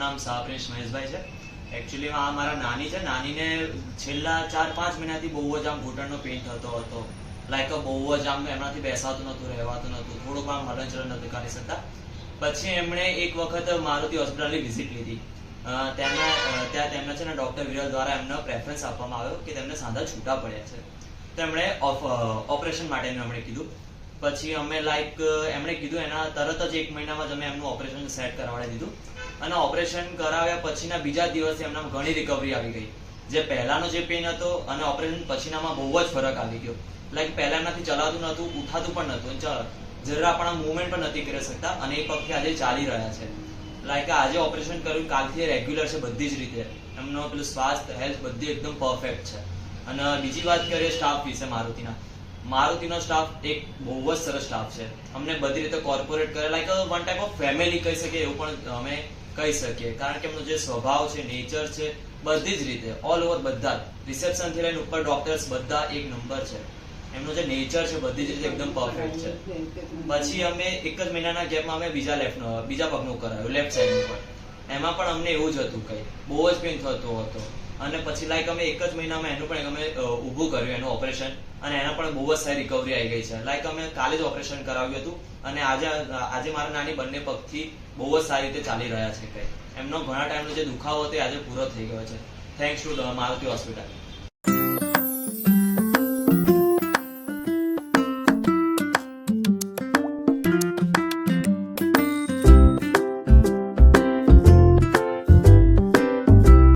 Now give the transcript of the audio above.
નામ શાહપ્રેશ મહેશભાઈ છે. એકચ્યુઅલી આ મારા નાની છે. નાનીને છેલ્લા 4-5 મહિનાથી બહુ જ આમ ઘૂંટણનો પેઇન થતો હતો. લાઈક બહુ જ આમ એમનાથી બેસાતું નહોતું, રહેવાતું નહોતું, થોડુંક આમ હલનચલન નહોતું કરી શકતા. પછી એમણે એક વખત મારુતિ હોસ્પિટલની વિઝિટ લીધી. ત્યાં તેમને છે ને ડોક્ટર વિરલ દ્વારા એમને પ્રેફરન્સ આપવામાં આવ્યો કે તેમને સાંધા છૂટા પડ્યા છે, તો એમણે ઓપરેશન માટેનું એમણે કીધું. પછી અમે એમણે કીધું એના તરત જ 1 મહિનામાં જ અમે એમનું ઓપરેશન સેટ કરાવી દીધું. અને ઓપરેશન કરાવ્યા પછીના બીજા દિવસે એમના ઘણી રિકવરી આવી ગઈ. જે પહેલાનો જે પેઇન હતો અને ઓપરેશન પછીનામાં બહુ જ ફરક આવી ગયો. પહેલા એમનાથી ચલાતું નહોતું, ઉઠાતું પણ નહોતું, જરા પણ મુવમેન્ટ પણ નથી કરી શકતા, અને એ પગથી આજે ચાલી રહ્યા છે. આજે ઓપરેશન કર્યું, કાલથી રેગ્યુલર છે બધી જ રીતે. એમનો પેલું સ્વાસ્થ્ય, હેલ્થ બધી એકદમ પરફેક્ટ છે. અને બીજી વાત કરીએ સ્ટાફ વિશે મારુતિનો સ્ટાફ એક બહુ જ સરસ સ્ટાફ છે. અમને બધી રીતે કોર્પોરેટ કરે, વન ટાઈપ ઓફ ફેમિલી કહી શકીએ એવું પણ અમે કહી શકીએ. કારણ કે એમનો જે સ્વભાવ છે, નેચર છે, બધી જ રીતે ઓલ ઓવર બધા રિસેપ્શન થી લઈને ઉપર ડોક્ટર્સ બધા એક નંબર છે. એમનો જે નેચર છે બધી જ રીતે એકદમ પરફેક્ટ છે. પછી અમે 1 જ મહિનાના ગેપમાં અમે બીજા પગનું કરાવ્યું, લેફ્ટ સાઈડ પર. એમાં પણ અમને એવું જ હતું, કઈ બહુ જ પેઇન થતો હતો. અને પછી અમે 1 જ મહિનામાં એનું પણ અમે ઊભું કર્યું, એનું ઓપરેશન. અને એના પણ બહુ જ સારી રિકવરી આવી ગઈ છે. અમે કાલે જ ઓપરેશન કરાવ્યું હતું, અને આજે મારા નાની બંને પગથી બહુ જ સારી રીતે ચાલી રહ્યા છે. એમનો ઘણા ટાઈમનો જે દુખાવો હતો આજે પૂરો થઈ ગયો છે, થેન્ક્સ ટુ મારુતિ હોસ્પિટલ.